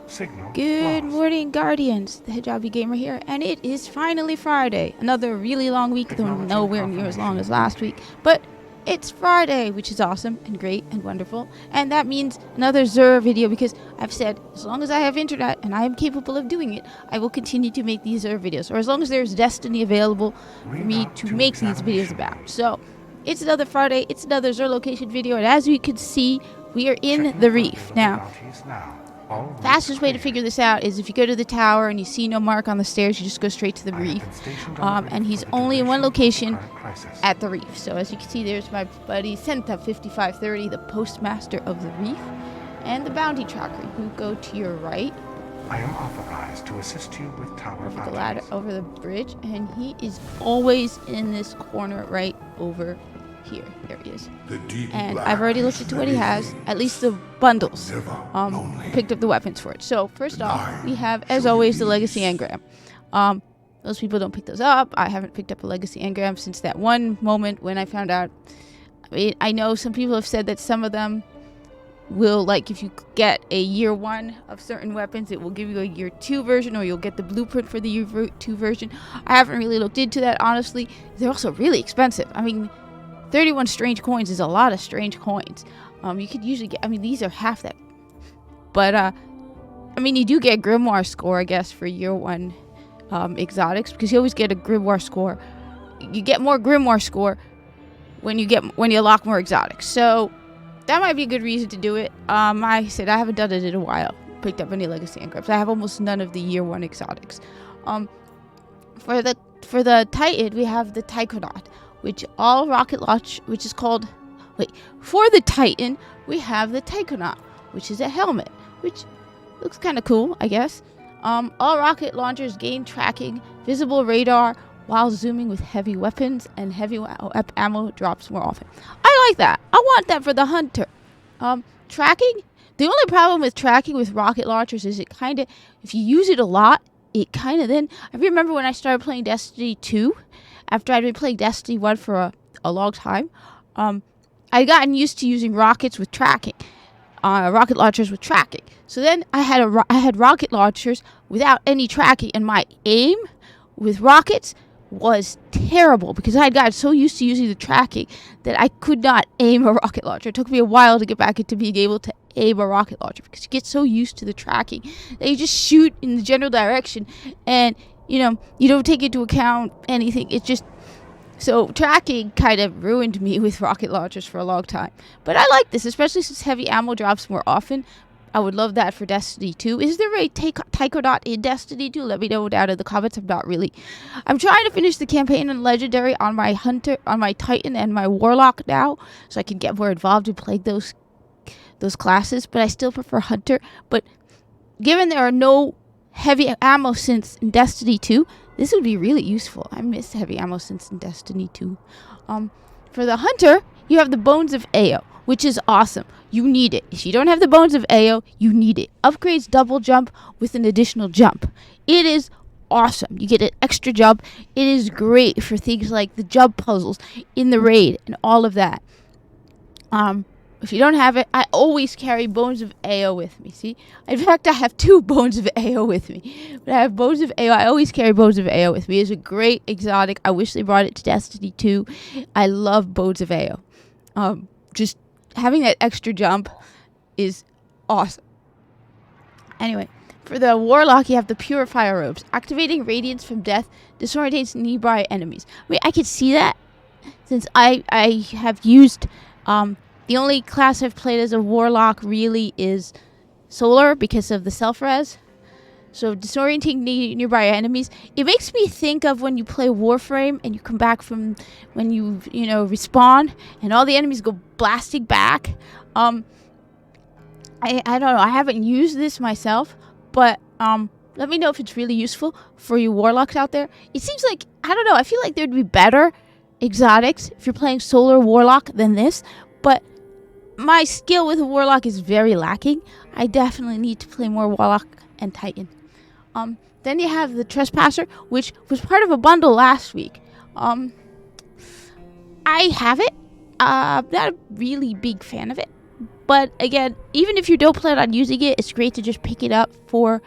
Signal Good lost. morning, Guardians. The Hijabi Gamer here, and it is finally Friday. Another really long week, though Acknowledging nowhere near as long confirmation. as last week. But it's Friday, which is awesome and great and wonderful. And that means another Xur video, because I've said as long as I have internet and I am capable of doing it, I will continue to make these Xur videos. Or as long as there's Destiny available for me to make these videos about. So it's another Friday, it's another Xur Location video, and as you can see, we are in the reef. Now, fastest way to figure this out is if you go to the tower and you see no mark on the stairs, you just go straight to the reef. And he's only in one location at the reef. So as you can see, there's my buddy Senta 5530, the postmaster of the reef, and the bounty tracker. You go to your right. I am authorized to assist you with tower Over the ladder, over the bridge, and he is always in this corner right over here. There he is. And I've already looked into what he has, at least the bundles. Picked up the weapons for it. So first off, we have, as always, the legacy engram. Those people don't pick those up. I haven't picked up a legacy engram since that one moment when I found out. I mean, I know some people have said that some of them will, like, if you get a year 1 of certain weapons, it will give you a year 2 version, or you'll get the blueprint for the year 2 version. I haven't really looked into that, honestly. They're also really expensive. I mean, 31 strange coins is a lot of strange coins. You could usually get, I mean, these are half that. But, I mean, you do get grimoire score, I guess, for year 1 exotics, because you always get a grimoire score. You get more grimoire score when you unlock more exotics. So that might be a good reason to do it. I said I haven't done it in a while. Picked up any legacy engrams. I have almost none of the year 1 exotics. For the Titan, we have the Taikonaut, which all rocket launch, which is called, for the Titan, we have the Taikonaut, which is a helmet, which looks kind of cool, I guess. All rocket launchers gain tracking, visible radar, while zooming with heavy weapons, and heavy ammo drops more often. I like that. I want that for the Hunter. Tracking, the only problem with tracking with rocket launchers is it kind of, if you use it a lot, it kind of then, I remember when I started playing Destiny 2, after I'd been playing Destiny 1 for a long time, I'd gotten used to using rockets with tracking, rocket launchers with tracking. So then I had rocket launchers without any tracking, and my aim with rockets was terrible because I had gotten so used to using the tracking that I could not aim a rocket launcher. It took me a while to get back into being able to aim a rocket launcher because you get so used to the tracking that you just shoot in the general direction, and you don't take into account anything. It's just, so tracking kind of ruined me with rocket launchers for a long time. But I like this, especially since heavy ammo drops more often. I would love that for Destiny 2. Is there a Taikonaut in Destiny 2? Let me know down in the comments. I'm not really. I'm trying to finish the campaign and legendary on my Hunter, on my Titan and my Warlock now, so I can get more involved in playing those classes. But I still prefer Hunter. But given there are no heavy ammo synths in Destiny 2, this would be really useful. I miss heavy ammo synths in Destiny 2. For the Hunter, you have the Bones of Ao, which is awesome. You need it. If you don't have the Bones of Ao, you need it. Upgrades double jump with an additional jump. It is awesome. You get an extra jump. It is great for things like the jump puzzles in the raid and all of that. If you don't have it, I always carry Bones of Ao with me. See? In fact, I have 2 Bones of Ao with me. But I have Bones of Ao. I always carry Bones of Ao with me. It's a great exotic. I wish they brought it to Destiny 2. I love Bones of Ao. Just having that extra jump is awesome. Anyway, for the Warlock, you have the Purifier Robes. Activating Radiance from Death disorientates nearby enemies. I mean, I could see that since I have used... the only class I've played as a Warlock really is Solar because of the self-res. So disorienting nearby enemies. It makes me think of when you play Warframe and you come back from when you respawn and all the enemies go blasting back. I don't know. I haven't used this myself, but let me know if it's really useful for you Warlocks out there. It seems like, I don't know, I feel like there'd be better exotics if you're playing Solar Warlock than this, but my skill with a Warlock is very lacking. I definitely need to play more Warlock and Titan. Then you have the Trespasser, which was part of a bundle last week. I have it. Not a really big fan of it, But again, even if you don't plan on using it, it's great to just pick it up for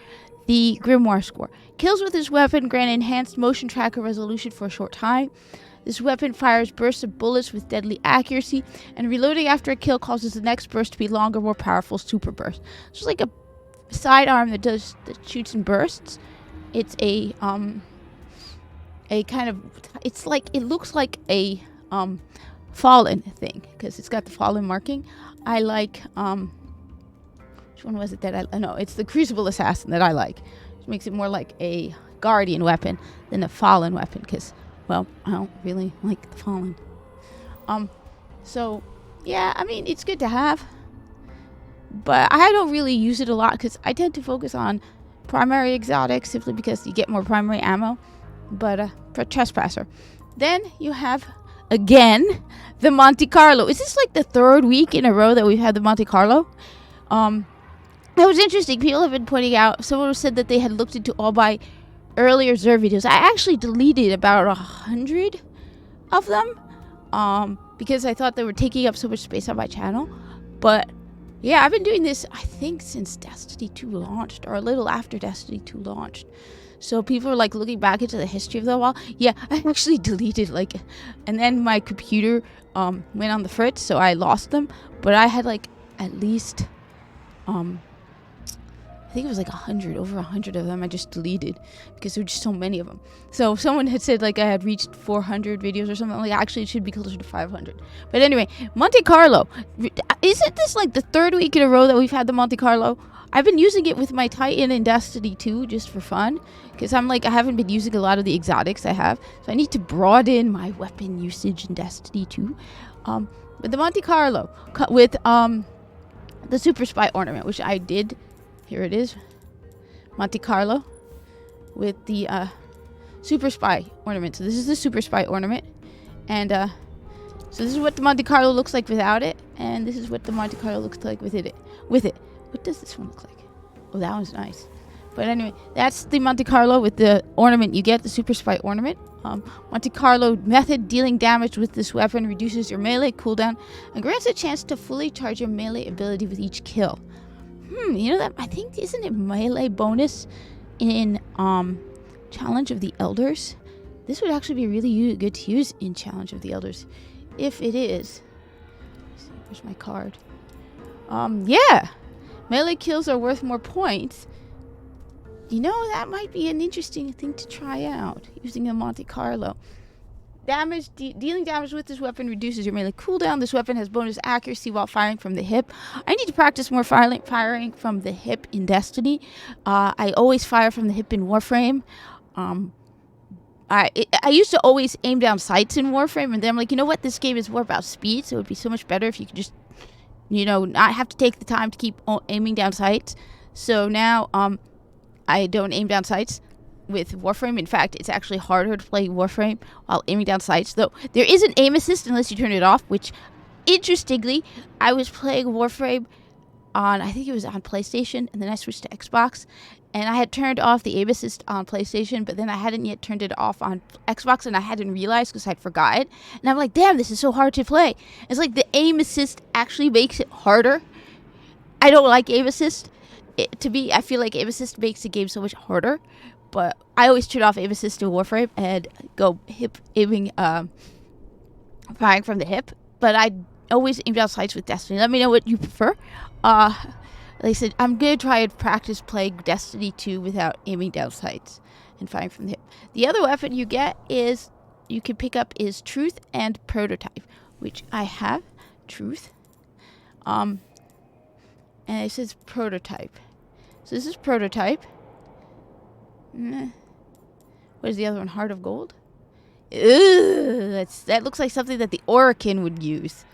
the Grimoire score. Kills with this weapon grant enhanced motion tracker resolution for a short time. This weapon fires bursts of bullets with deadly accuracy, and reloading after a kill causes the next burst to be longer, more powerful super burst. It's like a sidearm that shoots in bursts. It's a kind of, it's like, it looks like a fallen thing because it's got the fallen marking. I like which one was it that I no, it's the Crucible Assassin that I like, which makes it more like a guardian weapon than a fallen weapon because, well, I don't really like the fallen. So yeah, I mean, it's good to have, but I don't really use it a lot because I tend to focus on primary exotics simply because you get more primary ammo. But for Trespasser, then you have again the Monte Carlo. Is this like the third week in a row that we've had the Monte Carlo? That was interesting. People have been pointing out. Someone said that they had looked into all my earlier Xur videos. I actually deleted about 100 of them because I thought they were taking up so much space on my channel. But yeah, I've been doing this, I think, since Destiny 2 launched, or a little after Destiny 2 launched. So people are like looking back into the history of the wall. Yeah, I actually deleted and then my computer went on the fritz, so I lost them. But I had like at least I think it was like over 100 of them I just deleted because there were just so many of them. So someone had said like I had reached 400 videos or something. Like actually it should be closer to 500. But anyway, Monte Carlo. Isn't this like the third week in a row that we've had the Monte Carlo? I've been using it with my Titan in Destiny 2 just for fun because I haven't been using a lot of the exotics I have. So I need to broaden my weapon usage in Destiny 2. But the Monte Carlo with the Super Spy ornament, which I did. Here it is. Monte Carlo with the Super Spy ornament. So this is the Super Spy ornament. And so this is what the Monte Carlo looks like without it. And this is what the Monte Carlo looks like with it. What does this one look like? Oh, that one's nice. But anyway, that's the Monte Carlo with the ornament you get, the Super Spy ornament. Monte Carlo method: dealing damage with this weapon reduces your melee cooldown and grants a chance to fully charge your melee ability with each kill. You know that, I think, isn't it melee bonus in Challenge of the Elders? This would actually be really good to use in Challenge of the Elders. If it is. Let's see, where's my card? Yeah. Melee kills are worth more points. You know, that might be an interesting thing to try out, using a Monte Carlo. Dealing damage with this weapon reduces your melee cooldown. This weapon has bonus accuracy while firing from the hip. I need to practice more firing from the hip in Destiny. I always fire from the hip in Warframe. I used to always aim down sights in Warframe, and then I'm like, you know what? This game is more about speed, so it would be so much better if you could just, not have to take the time to keep aiming down sights. So now I don't aim down sights with Warframe. In fact, it's actually harder to play Warframe while aiming down sights, though there is an aim assist unless you turn it off, which, interestingly, I was playing Warframe on, I think it was on PlayStation, and then I switched to Xbox, and I had turned off the aim assist on PlayStation, but then I hadn't yet turned it off on Xbox, and I hadn't realized because I'd forgot it, and I'm like, damn, this is so hard to play. It's like the aim assist actually makes it harder. I don't like aim assist. I feel like aim assist makes the game so much harder. But I always turn off aim assist in Warframe and go hip aiming, firing from the hip. But I always aim down sights with Destiny. Let me know what you prefer. Like I said, I'm going to try and practice playing Destiny 2 without aiming down sights and firing from the hip. The other weapon you can pick up is Truth and Prototype, which I have. Truth. And it says Prototype. So this is Prototype. What is the other one? Heart of Gold? Ugh, that looks like something that the Orokin would use.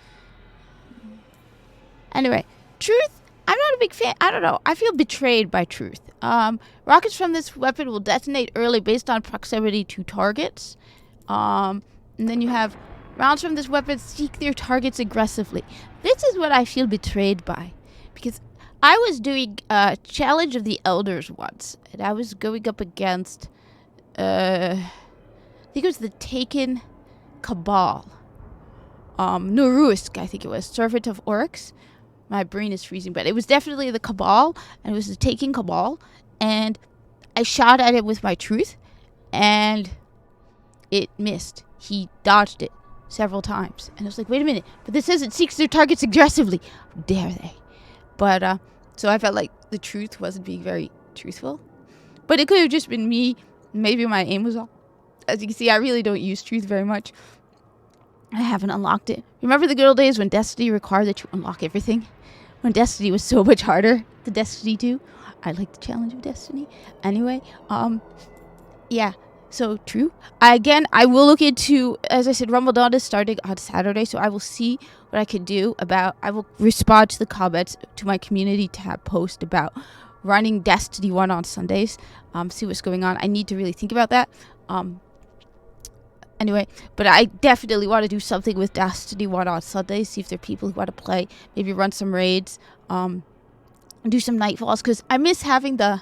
Anyway, Truth, I'm not a big fan. I don't know. I feel betrayed by Truth. Rockets from this weapon will detonate early based on proximity to targets. And then you have rounds from this weapon seek their targets aggressively. This is what I feel betrayed by. Because I was doing Challenge of the Elders once, and I was going up against, I think it was the Taken Cabal. Nurusk, I think it was, Servant of Oryx. My brain is freezing, but it was definitely the Cabal, and it was the Taking Cabal, and I shot at it with my truth, and it missed. He dodged it several times, and I was like, wait a minute, but this says it seeks their targets aggressively. How dare they? But so I felt like the truth wasn't being very truthful, but it could have just been me. Maybe my aim was off. As you can see, I really don't use truth very much. I haven't unlocked it. Remember the good old days when Destiny required that you unlock everything? When Destiny was so much harder than Destiny 2? I like the challenge of Destiny. Anyway, yeah. So, true. I will look into, as I said, Rumble Dawn is starting on Saturday, so I will see what I can do about, I will respond to the comments to my community tab post about running Destiny 1 on Sundays, see what's going on. I need to really think about that. Anyway, but I definitely want to do something with Destiny 1 on Sundays, see if there are people who want to play, maybe run some raids, do some nightfalls, because I miss having the,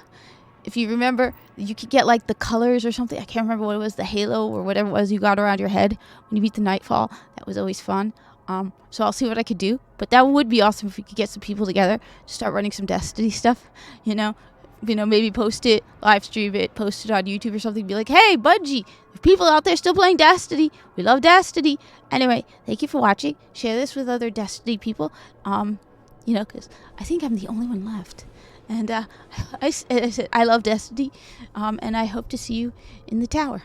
if you remember, you could get like the colors or something. I can't remember what it was, the halo or whatever it was you got around your head when you beat the nightfall. That was always fun. So I'll see what I could do. But that would be awesome if we could get some people together to start running some Destiny stuff. Maybe post it, live stream it, post it on YouTube or something. Be like, hey, Bungie, if people out there still playing Destiny, we love Destiny. Anyway, thank you for watching. Share this with other Destiny people. Because I think I'm the only one left. And I said I love Destiny, and I hope to see you in the tower.